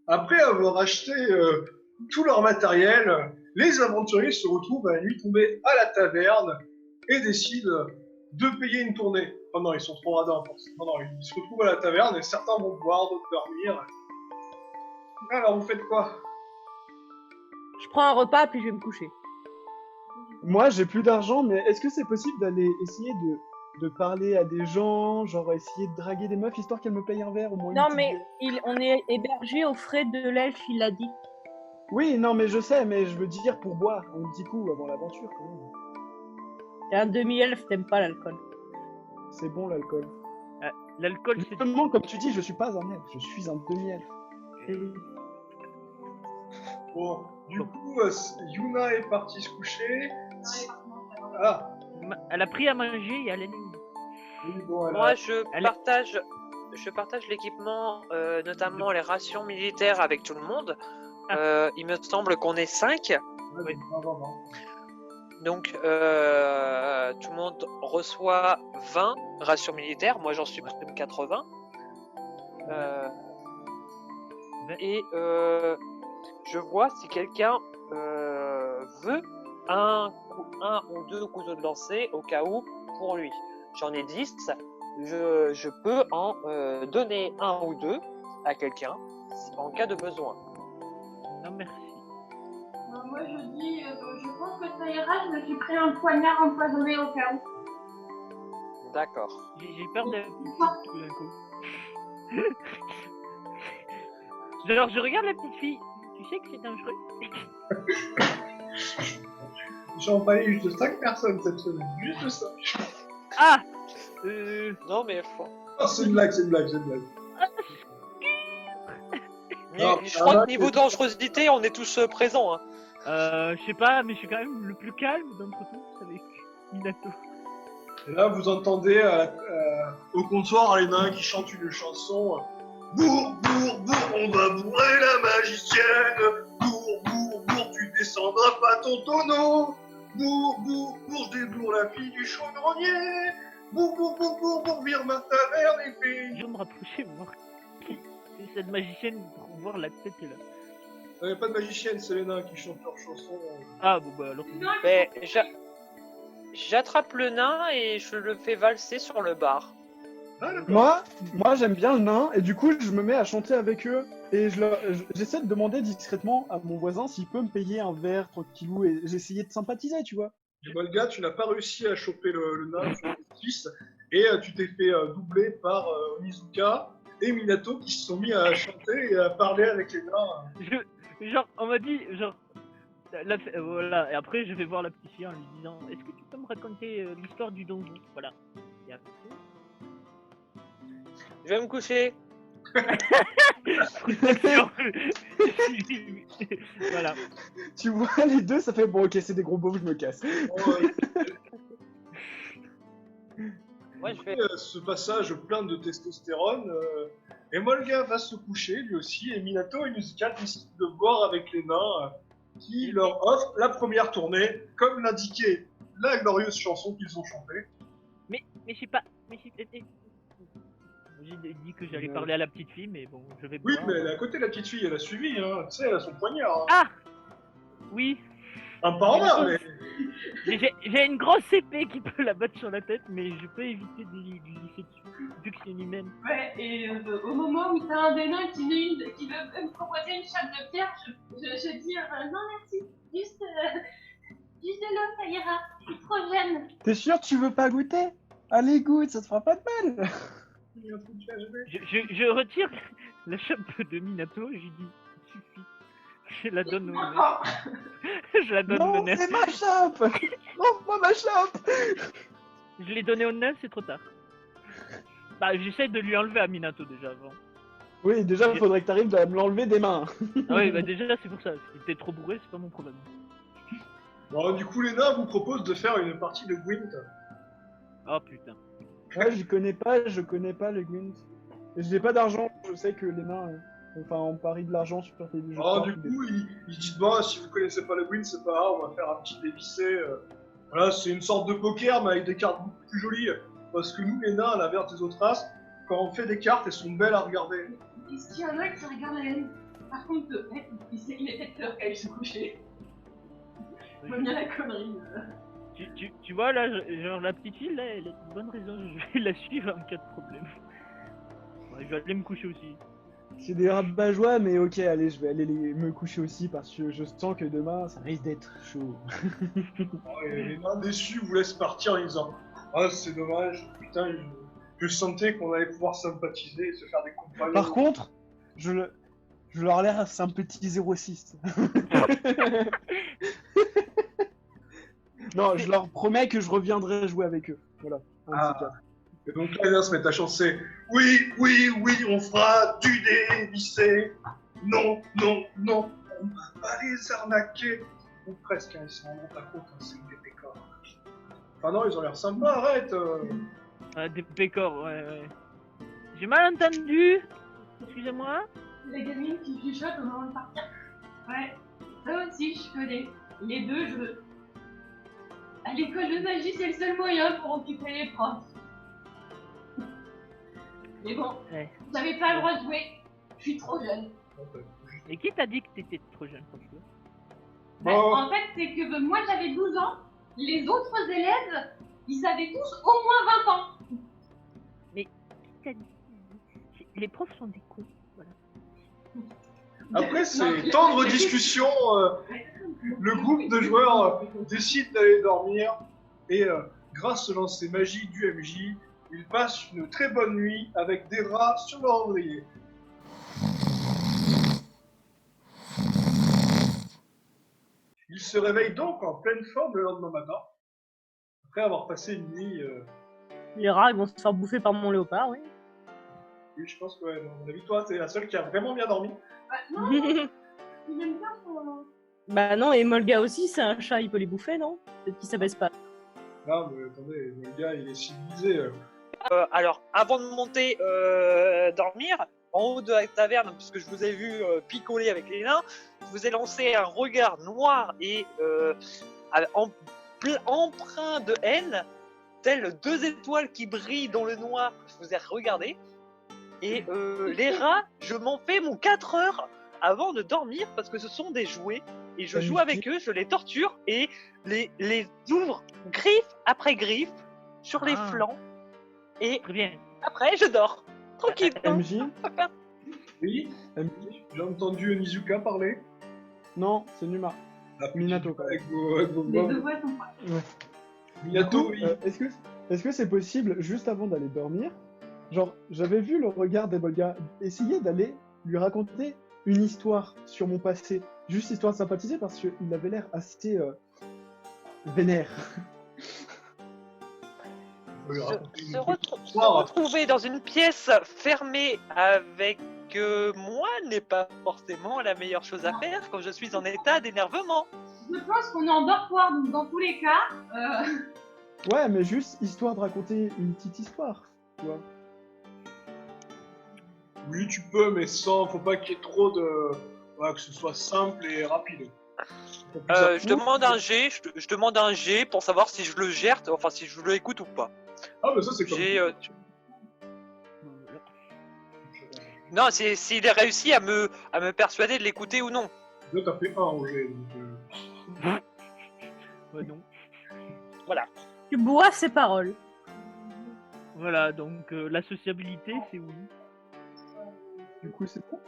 Après avoir acheté tout leur matériel, les aventuriers se retrouvent à la nuit tombée à la taverne et décident de payer une tournée. Oh non, ils sont trop radins pour ça. Non, non, ils se retrouvent à la taverne et certains vont boire, d'autres dormir. Alors, vous faites quoi? Je prends un repas puis je vais me coucher. Moi, j'ai plus d'argent, mais est-ce que c'est possible d'aller essayer de parler à des gens, genre essayer de draguer des meufs histoire qu'elles me payent un verre au moins une Non, petite mais bière. on est hébergé aux frais de l'elfe, il l'a dit. Oui, non, mais je sais, mais je veux dire pour boire un petit coup avant l'aventure quand même. T'es un demi-elfe, t'aimes pas l'alcool. C'est bon l'alcool. L'alcool, c'est... Justement, comme tu dis, je suis pas un elfe, je suis un demi-elfe. Bon, du coup, Yuna est partie se coucher. Ah, Elle a pris à manger et elle est nulle. oui, bon, elle Moi, a... je partage l'équipement, notamment les rations militaires avec tout le monde. Il me semble qu'on est 5. Oui. Non. Donc, tout le monde reçoit 20 rations militaires. Moi, j'en supprime 80. Et je vois si quelqu'un veut un ou deux couteaux de lancer au cas où pour lui. J'en ai 10. Je peux en donner un ou deux à quelqu'un en cas de besoin. Non, merci. Moi je dis, je pense que ça ira, je me suis pris un poignard empoisonné au cas où. D'accord. J'ai peur de tout d'un coup. Genre, je regarde la petite fille. Tu sais que c'est dangereux? J'ai envoyé juste 5 personnes cette semaine, juste ça. Ah Non mais Oh, c'est une blague. Non, je crois que niveau dangerosité, on est tous présents. Hein. je sais pas, mais je suis quand même le plus calme d'entre tous avec Minato. Et là, vous entendez au comptoir les nains qui chantent une chanson. Bourg, on va bourrer la magicienne. Bourg, tu descendras pas ton tonneau. Bourg, je débourre la fille du chaudronnier. Bourg, vire ma taverne et puis... Je vais me rapprocher, voir c'est cette magicienne pour voir la tête est là. Il n'y a pas de magicienne, c'est les nains qui chantent leur chanson. Ah bon bah alors... Mais j'attrape le nain et je le fais valser sur le bar. Ah, d'accord. Moi j'aime bien le nain, et du coup je me mets à chanter avec eux, et j'essaie de demander discrètement à mon voisin s'il peut me payer un verre tranquillou, et j'essayais de sympathiser, tu vois. Et moi, le gars, tu n'as pas réussi à choper le nain sur le fils, et tu t'es fait doubler par Onizuka et Minato qui se sont mis à chanter et à parler avec les nains. Genre, on m'a dit, genre... voilà, et après je vais voir la petite fille en lui disant « Est-ce que tu peux me raconter l'histoire du donjon ?» Voilà. Et après... Je vais me coucher. Voilà. Tu vois les deux, ça fait bon ok c'est des gros beaufs, je me casse. Moi, je fais... Ce passage plein de testostérone, et Molga va se coucher lui aussi, et Minato et Onizuka décident de boire avec les nains qui leur offrent la première tournée, comme l'indiquait la glorieuse chanson qu'ils ont chantée. Mais je sais pas... J'ai dit que j'allais parler à la petite fille, mais bon, je vais Oui, boire. mais elle est à côté de la petite fille, elle a suivi, hein. Tu sais, elle a son poignard. Hein. Ah oui. Un pas en main, mais... J'ai une grosse épée qui peut la battre sur la tête, mais je peux éviter de lui glisser dessus, vu que c'est une humaine. Ouais, et au moment où t'as un des nains qui veut me proposer une chape de pierre, je dis non merci, juste de l'eau, ça ira, je suis trop jeune. T'es sûr tu veux pas goûter? Allez goûte, ça te fera pas de mal. Je retire la chape de Minato, je lui dis suffit. Je la donne au nain. Je la donne au Non, nain. c'est ma chape. Non, pas ma chape. Je l'ai donné au nain, c'est trop tard. Bah, j'essaie de lui enlever à Minato déjà avant. Oui, déjà il faudrait que t'arrives à me l'enlever des mains. Ah oui, bah déjà c'est pour ça. Si t'es trop bourré, c'est pas mon problème. Bon, du coup, les nains vous proposent de faire une partie de Gwent. Oh putain. Ouais, je connais pas les Gwent. Et j'ai pas d'argent, je sais que les nains, enfin on parie de l'argent sur tes jeux. Alors, du coup, ils disent, bon, si vous connaissez pas le Gwent, c'est pas grave, on va faire un petit dévissé. Voilà, c'est une sorte de poker, mais avec des cartes beaucoup plus jolies. Parce que nous, les nains, à l'inverse des autres races, quand on fait des cartes, elles sont belles à regarder. Est-ce qu'il y en a qui regardent la haine? Par contre, il est peut-être peur qu'elle se coucher. Je vois bien la connerie. Tu vois là, genre la petite fille là, elle a une bonne raison, je vais la suivre en cas de problème. Ouais, je vais aller me coucher aussi. C'est des rabat-joie, mais ok, allez, je vais aller me coucher aussi parce que je sens que demain, ça risque d'être chaud. Et les nains déçus vous laissent partir en disant ah, c'est dommage, putain, je sentais qu'on allait pouvoir sympathiser et se faire des compagnons. Par contre, je leur laisse sympathiser aussi. Non, je leur promets que je reviendrai jouer avec eux. Voilà. Un de ces quatre. Et donc là, les nains se mettent à chanter oui, oui, oui, on fera du dévissé. Non, non, non, on va pas les arnaquer. Ou presque, hein, ils s'en rendent pas compte, hein, c'est des pécores. Enfin non, ils ont l'air sympas, arrête. Des pécores, ouais. J'ai mal entendu. Excusez-moi. La gamine qui chuchote au moment de partir. Ouais, ça aussi, je connais. Les deux, à l'école de magie, c'est le seul moyen pour occuper les profs. Mais bon, Ouais. j'avais pas le droit de jouer. Je suis trop jeune. Et qui t'a dit que t'étais trop jeune pour jouer? Bon. En fait, c'est que moi j'avais 12 ans, les autres élèves, ils avaient tous au moins 20 ans. Qui t'a dit? Les profs sont des cons. Voilà. Après, Non, c'est tendre discussion. Le groupe de joueurs décide d'aller dormir et grâce au lancer magie du MJ, ils passent une très bonne nuit avec des rats sur leur oreiller. Ils se réveillent donc en pleine forme le lendemain matin, après avoir passé une nuit. Les rats, ils vont se faire bouffer par mon léopard, oui. Oui, je pense que, ouais, à mon avis, toi, t'es la seule qui a vraiment bien dormi. Bah, non, il aime bien son... Bah non, et Molga aussi, c'est un chat, il peut les bouffer, non? Peut-être qu'il s'abaisse pas. Non, mais attendez, le gars, il est civilisé. Alors, avant de monter dormir, en haut de la taverne, puisque je vous ai vu picoler avec les nains, je vous ai lancé un regard noir et empreint de haine, tel 2 étoiles qui brillent dans le noir que je vous ai regardé. Et les rats, je m'en fais mon 4 heures avant de dormir parce que ce sont des jouets. Et je joue avec eux, je les torture et les ouvre griffe après griffe sur les flancs. Et Très bien. après, je dors. Tranquille. MJ, Oui, j'ai entendu Onizuka parler. non, c'est Numa. Ah, Minato, quand même. avec vos Les bombes. deux voix sont pas. Minato, oui. Est-ce que c'est possible, juste avant d'aller dormir, genre, j'avais vu le regard d'Ebolga, essayer d'aller lui raconter une histoire sur mon passé, juste histoire de sympathiser, parce qu'il avait l'air assez vénère. Se retrouver dans une pièce fermée avec moi n'est pas forcément la meilleure chose à faire quand je suis en état d'énervement. Je pense qu'on est en dortoir, donc dans tous les cas, Ouais, mais juste histoire de raconter une petite histoire, tu vois. Oui, tu peux, mais sans, faut pas qu'il y ait trop de. Voilà, que ce soit simple et rapide. Je demande un G, je demande un G pour savoir si je le gère, enfin si je le écoute ou pas. Ah, mais ça, c'est comme. Non, c'est s'il a réussi à me persuader de l'écouter ou non. Là, t'as fait un au jet, donc. Ouais, non. Voilà. Tu bois ses paroles. Voilà, donc la sociabilité, c'est oui. Du coup, c'est bon.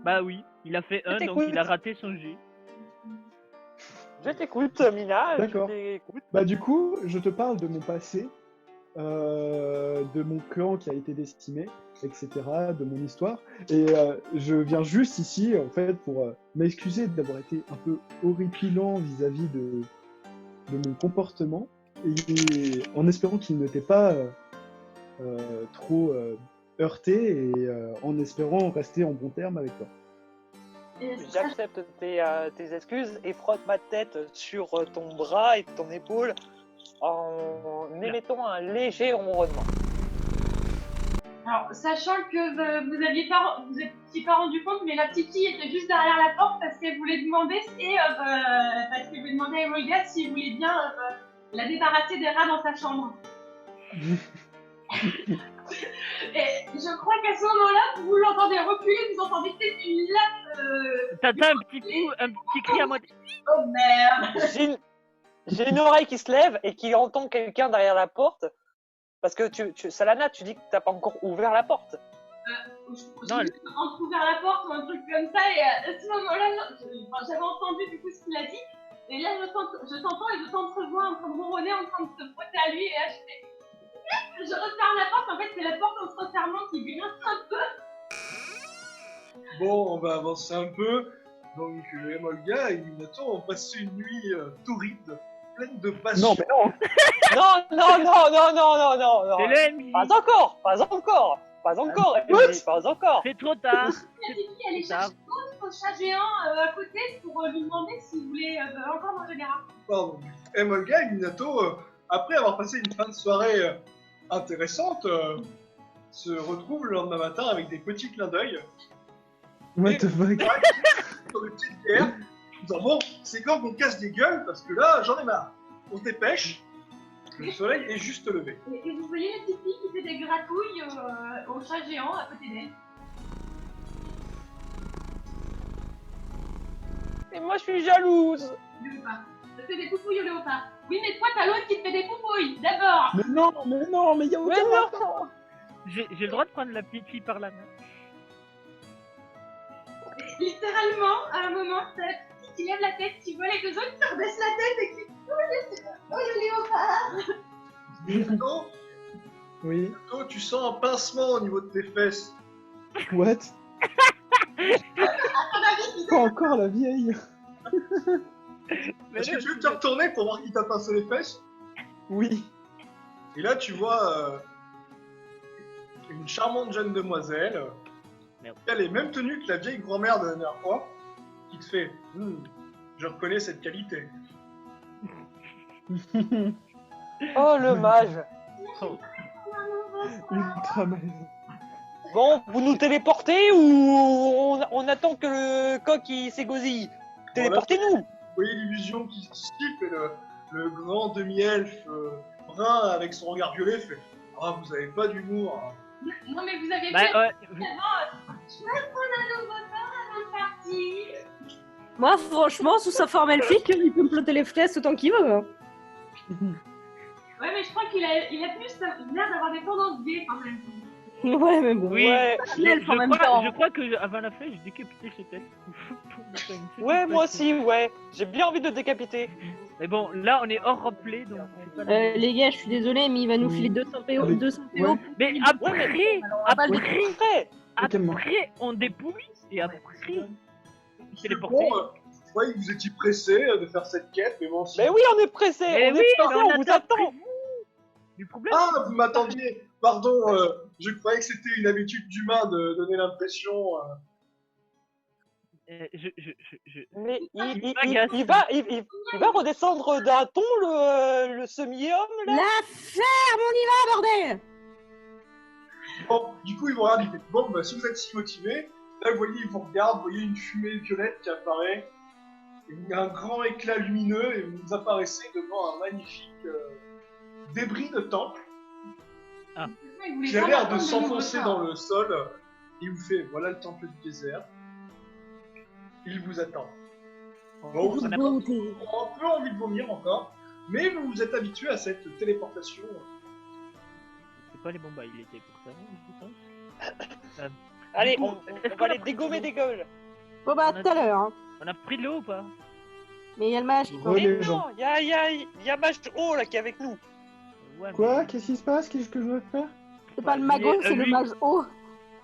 Bah oui, il a fait 1, donc t'écoute. il a raté son G. Je t'écoute, Mina. D'accord. Je t'écoute. Bah du coup, je te parle de mon passé, de mon clan qui a été décimé, etc., de mon histoire. Et je viens juste ici, en fait, pour m'excuser d'avoir été un peu horripilant vis-à-vis de mon comportement, et en espérant qu'il ne t'ait pas trop heurté, et en espérant rester en bon terme avec toi. J'accepte tes excuses et frotte ma tête sur ton bras et ton épaule en émettant un léger ronronnement. alors sachant que vous étiez pas rendu compte, mais la petite fille était juste derrière la porte parce qu'elle voulait demander parce qu'elle voulait demander à Emolga s'il voulait bien la débarrasser des rats dans sa chambre. Et je crois qu'à ce moment-là, vous l'entendez reculer, vous entendez peut-être une latte T'as un petit cri à moitié. Oh merde. J'ai une oreille qui se lève et qui entend quelqu'un derrière la porte. Parce que Salana, tu dis que t'as pas encore ouvert la porte. Non, J'ai entrouvert la porte ou un truc comme ça et à ce moment-là, j'avais entendu du coup ce qu'il a dit. Et là, je t'entends et je t'entrevois en train de ronronner, en train de se frotter à lui et là, je referme la porte. En fait, c'est la porte en se refermant qui grince un peu. Bon, on va avancer un peu. Donc, Emolga et Minato ont passé une nuit torride, pleine de passion. Non, mais non. Non. c'est le MJ. Pas encore. MJ, pas encore. C'est trop tard. La petite fille, elle est chercher l'autre chat géant à côté pour lui demander s'il voulait encore manger des rats. Pardon. Emolga et Minato, après avoir passé une fin de soirée intéressante, se retrouvent le lendemain matin avec des petits clins d'œil. What the fuck? Sur des petites guerres. En disant, bon, c'est quand qu'on casse des gueules parce que là, j'en ai marre. On se dépêche. Le soleil est juste levé. Et vous voyez la petite fille qui fait des gratouilles au chat géant à côté d'elle. Et moi, je suis jalouse. Le léopard. Ça fait des poupouilles au léopard. Oui, mais toi, t'as l'autre qui te fait des poupouilles. D'abord. Mais il y a aucun rapport. J'ai le droit de prendre la petite fille par la main. Littéralement, à un moment, t'as la petite fille qui lève la tête, qui voit les deux autres qui rebaissent la tête et qui... Oh, le léopard. Minato, Oui. Minato, tu sens un pincement au niveau de tes fesses. What? Pas encore la vieille. Mais Est-ce non, que tu veux te retourner pour voir qui t'a pincé les fesses? Oui. Et là, tu vois une charmante jeune demoiselle, Merde. qui a les mêmes tenues que la vieille grand-mère de la dernière fois, qui te fait je reconnais cette qualité. Oh, le mage. Ultra malaise. Bon, vous nous téléportez ou on attend que le coq il s'égosille? Téléportez-nous. Vous voyez l'illusion qui se dissipe et le grand demi-elfe brun avec son regard violet fait ah, vous avez pas d'humour. Hein. Non, mais vous avez Bah, fait ouais. je vais prendre un nouveau temps avant de partir. Moi, franchement, sous sa forme elfique, il peut me plotter les fesses autant qu'il veut. Hein. Ouais, mais je crois qu'il a plus l'air d'avoir des tendances gays quand même. Ouais, mais bon. Oui. Ouais. Elfe en même temps. Je crois que avant la fin, j'ai décapité cette elfe. Ouais, moi aussi, ouais. J'ai bien envie de décapiter. Mais bon, là, on est hors replay, donc c'est pas la- Les gars, je suis désolée, mais il va nous filer 200 PO. Allez. 200 PO. Ouais. Mais Ouais, après, Après, on dépouille et après, c'est les Bon, porter. je croyais que vous étiez pressé de faire cette quête, mais bon, si... mais oui, on est pressé. Eh On oui, est pressé, mais on vous attend. Du problème, Ah, vous m'attendiez. Pardon, je croyais que c'était une habitude d'humain de donner l'impression... je... Mais il m'agace. va redescendre d'un ton le semi-homme là. La ferme, on y va, bordel! Bon, du coup, ils vont regarder. Ils disent, bon, bah, si vous êtes si motivé, là, vous voyez, ils vous regardent, vous voyez une fumée violette qui apparaît. Et il y a un grand éclat lumineux et vous apparaissez devant un magnifique débris de temple Il voulait qui a vraiment l'air de prendre s'enfoncer nouveau dans le sol. Il vous fait, voilà le temple du désert. Il vous attend. Bon, vous on avez a un pas- peu envie de vomir encore, mais vous vous êtes habitué à cette téléportation. C'est pas les bombes, il était pour ça, je pense. Allez, Du coup, on est-ce va qu'on a les pris dégommer l'eau des gueules. Bon, bah, tout à l'heure. Hein. On a pris de l'eau ou pas? Mais il y a le mage qui Ouais. tombe. Mais les gens. non, il y a Mage haut là qui est avec nous. Ouais, Quoi? mais- Qu'est-ce qui se passe? Qu'est-ce que je dois faire? C'est pas le mago, c'est le lui- mage haut.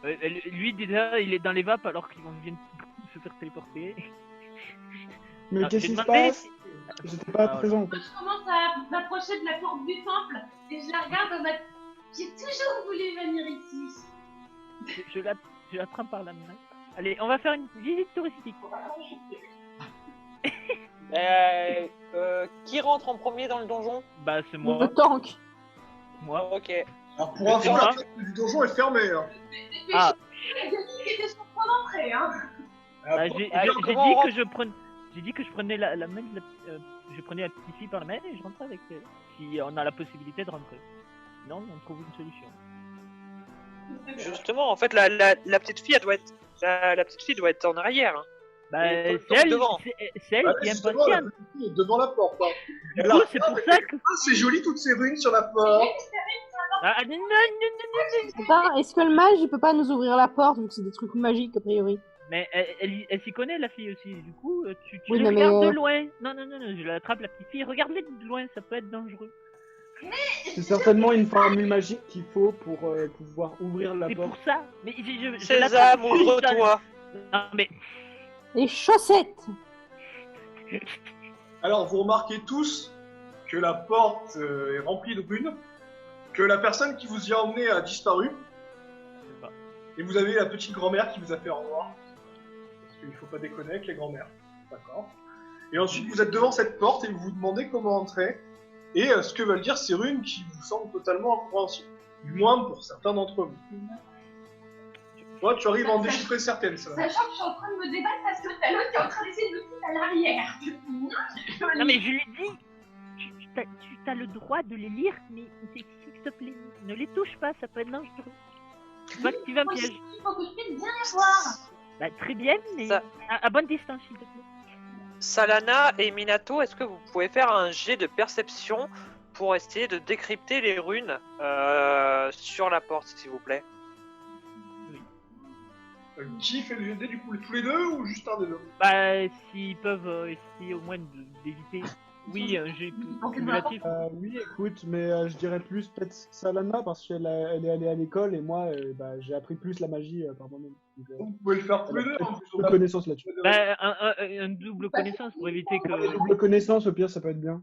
Lui déjà, il est dans les vapes alors qu'ils vient de se faire téléporter. Mais Non, qu'est-ce j'ai qui se demandé passe? J'étais pas Ah, présent en fait. Je commence à m'approcher de la porte du temple et je la regarde en mode j'ai toujours voulu venir ici. Je l'attrape par la main. Allez, on va faire une visite touristique. Qui rentre en premier dans le donjon? Bah, c'est moi. Le tank. Moi. Ok. Alors pour info, C'est la moi. porte du donjon est fermée. Hein. Mais Ah. la gamine qui était sur le point d'entrée, hein. La Bah, porte- j'ai Alors, dit comment on que je prenais. J'ai dit que je prenais la main de je prenais la petite fille par la main et je rentrais avec elle. Si on a la possibilité de rentrer. Sinon, on trouve une solution. Justement, en fait, la petite fille, elle doit être La petite fille doit être en arrière. Hein. Bah, Et c'est elle, devant. c'est elle Ah, qui est justement, la impatiente. petite fille est devant la porte. Hein. Du Elle coup, a- c'est pour ça que... Ah, c'est joli toutes ces runes sur la porte. Ah, non, non, non. Attends, est-ce que le mage il peut pas nous ouvrir la porte vu que c'est des trucs magiques a priori? Mais elle s'y connaît, la fille aussi. Du coup, tu Oui, le non, mais, regardes de loin. Non, je l'attrape, la petite fille. Regarde-les de loin, ça peut être dangereux. C'est certainement une formule magique qu'il faut pour pouvoir ouvrir la C'est porte. pour ça. Mais je Sésame, l'attrape juste, ouvre-toi. Non, mais... Les chaussettes! Alors, vous remarquez tous que la porte est remplie de runes, que la personne qui vous y a emmené a disparu, et vous avez la petite grand-mère qui vous a fait au revoir. Parce qu'il faut pas déconner avec les grand-mères. D'accord. Et ensuite, vous êtes devant cette porte et vous vous demandez comment entrer, et ce que veulent dire ces runes qui vous semblent totalement incompréhensibles. Du moins pour certains d'entre vous. Toi, tu arrives à en déchiffrer certaines, ça. Sachant que je suis en train de me débattre parce que t'as l'autre qui est en train d'essayer de me foutre à l'arrière. Non, mais je lui dis... Tu as le droit de les lire, mais s'il te plaît, ne les touche pas, ça peut être dangereux. Tu vois que tu vas me piéger. Il faut que je puisse bien les voir. Bah, très bien, mais Ça- à bonne distance, s'il te plaît. Salana et Minato, est-ce que vous pouvez faire un jet de perception pour essayer de décrypter les runes sur la porte, s'il vous plaît? Qui fait le GD du coup, tous les deux ou juste un des deux? Bah, s'ils peuvent essayer au moins d'éviter. Oui, un jet cumulatif. Oui, écoute, mais je dirais plus peut-être Salana parce qu'elle elle est allée à l'école et moi, j'ai appris plus la magie par moi-même. Donc, Vous pouvez le faire tous elle a les deux. peut-être En plus, plus de connaissances là-dessus. Bah, un double connaissance pour éviter que. Double connaissance, au pire, ça peut être bien.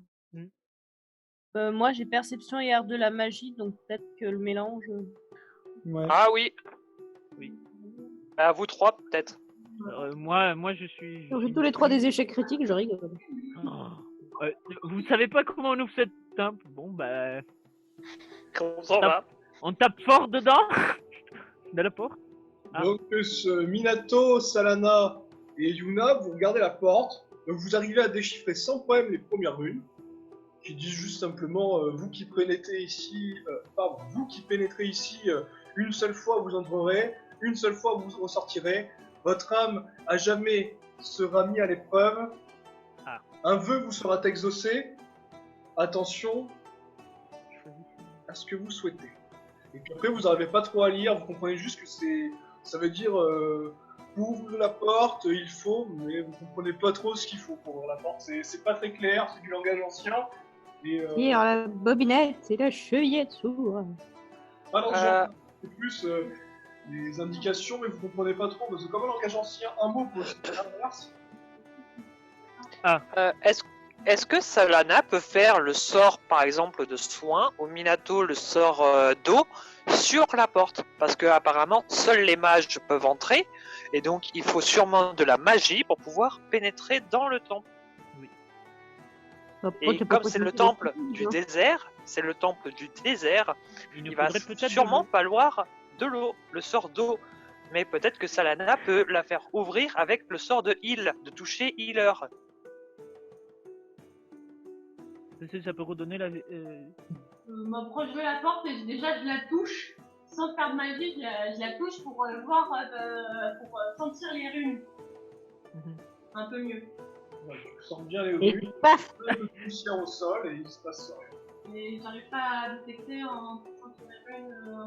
Moi j'ai perception et art de la magie, donc peut-être que le mélange. Ouais. Ah oui. Oui. À vous trois, peut-être. Moi, je suis. J'ai tous les trois des échecs critiques, je rigole. Oh. Vous savez pas comment on ouvre cette temple? Bon, bah. Comment ça va? On tape fort dedans de la porte. Ah. Donc, Minato, Salana et Yuna, vous regardez la porte. Donc, vous arrivez à déchiffrer sans problème les premières runes, qui disent juste simplement vous qui pénétrez ici, une seule fois vous entrerez, une seule fois vous ressortirez. Votre âme à jamais sera mise à l'épreuve. Ah. Un vœu vous sera exaucé. Attention à ce que vous souhaitez. Et puis après, vous n'arrivez pas trop à lire, vous comprenez juste que ça veut dire pour ouvrir la porte, il faut, mais vous comprenez pas trop ce qu'il faut pour ouvrir la porte. C'est pas très clair, c'est du langage ancien. Et, Tire la bobinette et la chevillette s'ouvre. c'est plus des indications, mais vous comprenez pas trop, parce que comme un langage ancien, un mot peut aussi faire l'inverse. Est-ce que Salana peut faire le sort, par exemple, de soin, ou Minato le sort d'eau, sur la porte? Parce que apparemment, seuls les mages peuvent entrer, et donc il faut sûrement de la magie pour pouvoir pénétrer dans le temple. Et comme c'est le temple du désert, il va sûrement falloir de l'eau, le sort d'eau. Mais peut-être que Salana peut la faire ouvrir avec le sort de heal, de toucher healer. Ça peut redonner la. M'approche de la porte et déjà je la touche. Sans faire de magie, je la touche pour voir, pour sentir les runes. Un peu mieux. Ouais, tu sens bien les Et runes, paf! un peu de poussière au sol et il se passe rien. Mais j'arrive pas à détecter en sentir les runes un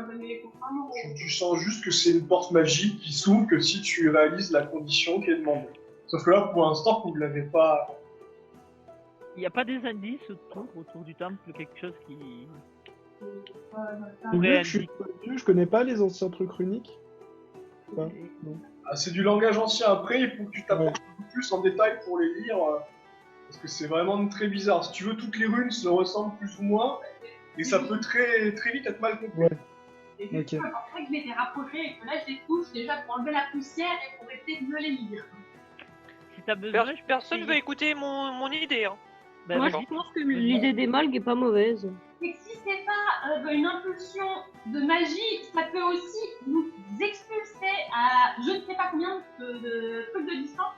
peu mieux les comprendre. Tu sens juste que c'est une porte magique qui s'ouvre que si tu réalises la condition qui est demandée. Sauf que là, pour l'instant, vous ne l'avez pas. Il n'y a pas des indices autour du temple, quelque chose qui. Et vu que je suis connu, je connais pas les anciens trucs runiques. Enfin, non. Ah, c'est du langage ancien. Après, il faut que tu t'approches un peu plus en détail pour les lire. Parce que c'est vraiment très bizarre. Si tu veux, toutes les runes se ressemblent plus ou moins. Et ça peut très, très vite être mal compris. Ouais. Et du coup, après que je m'étais rapprochée et que là je les touche déjà pour enlever la poussière et pour essayer de me les lire. Si t'as besoin. Personne ne veut écouter mon idée. Hein. Bah, Moi vas-y. je pense que l'idée des malgues est pas mauvaise. Et si c'est pas une impulsion de magie, ça peut aussi nous expulser à je ne sais pas combien de trucs de distance.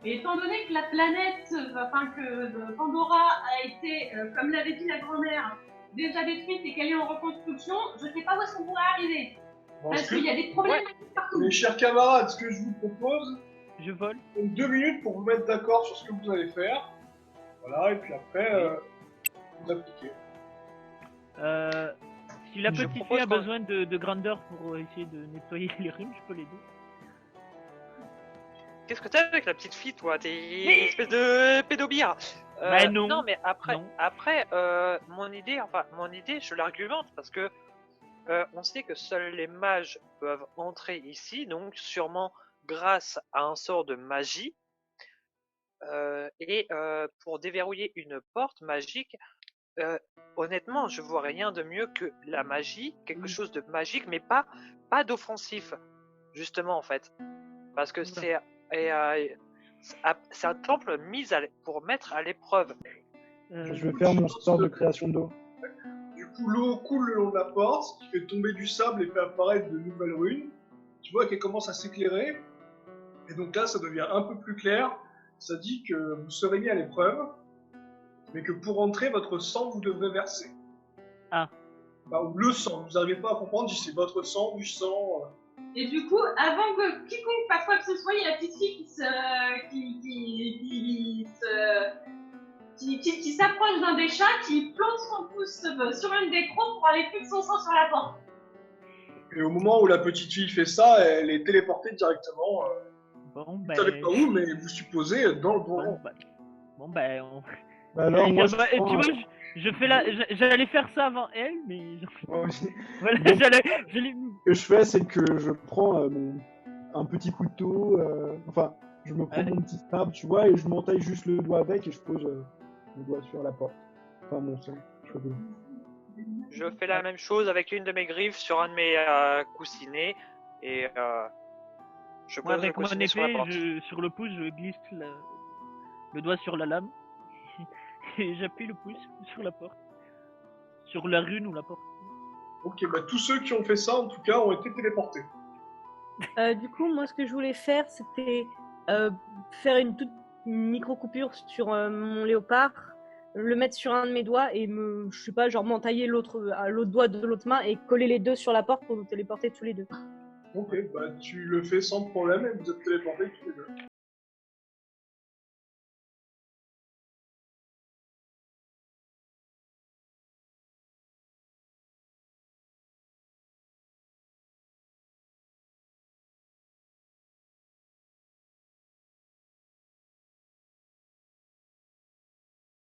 Et étant donné que la planète, que Pandora a été, comme l'avait dit la grand-mère, déjà détruite et qu'elle est en reconstruction, je sais pas où est-ce qu'on pourrait arriver. Bon, Parce ce que- qu'il y a des problèmes partout. Mes chers camarades, ce que je vous propose, Je vole. c'est 2 minutes pour vous mettre d'accord sur ce que vous allez faire. Voilà, et puis après, vous appliquez. Si la Je petite propose fille a qu'on- besoin de grandeur pour essayer de nettoyer les rhumes, je peux l'aider. Qu'est-ce que t'as avec la petite fille, toi? T'es une espèce de pédobire. Bah non. Non, mais après, Non. mon idée, je l'argumente parce que on sait que seuls les mages peuvent entrer ici, donc sûrement grâce à un sort de magie. Pour déverrouiller une porte magique, honnêtement, je vois rien de mieux que la magie, quelque chose de magique, mais pas d'offensif, justement en fait, parce que c'est un temple mis pour mettre à l'épreuve. Je vais faire mon sort de création d'eau. Du coup, l'eau coule le long de la porte, ce qui fait tomber du sable et fait apparaître de nouvelles runes. Tu vois qu'elle commence à s'éclairer. Et donc là, ça devient un peu plus clair. Ça dit que vous serez mis à l'épreuve, mais que pour entrer, votre sang, vous devrez verser. Ah. Bah, ou le sang. Vous n'arrivez pas à comprendre si c'est votre sang, du sang. Et du coup, avant que quiconque fasse quoi que ce soit, il y a la petite fille qui s'approche d'un des chats, qui plante son pouce sur une des crocs pour aller foutre son sang sur la porte. Et au moment où la petite fille fait ça, elle est téléportée directement. Bon, Vous ben. savez pas où, mais vous supposez dans le bon Bon, rang. on... Bah alors, moi, je tu prends, vois, je fais j'allais faire ça avant elle, mais moi aussi. voilà, Bon. j'allais. Ce que je fais, c'est que je prends un petit couteau, enfin, je me prends Ouais. mon petit arbre, tu vois, et je m'entaille juste le doigt avec et je pose le doigt sur la porte. Enfin, mon seul. Je fais la même chose avec une de mes griffes sur un de mes coussinets et je Moi, pose le avec mon coussinet sur la épée, porte. sur le pouce, je glisse le doigt sur la lame et j'appuie le pouce sur la porte, sur la rune ou la porte. Ok, bah tous ceux qui ont fait ça, en tout cas, ont été téléportés. Du coup, moi, ce que je voulais faire, c'était faire une toute micro-coupure sur mon léopard, le mettre sur un de mes doigts et je sais pas, genre m'entailler l'autre doigt de l'autre main et coller les deux sur la porte pour nous téléporter tous les deux. Ok, bah tu le fais sans problème et vous êtes téléportés tous les deux.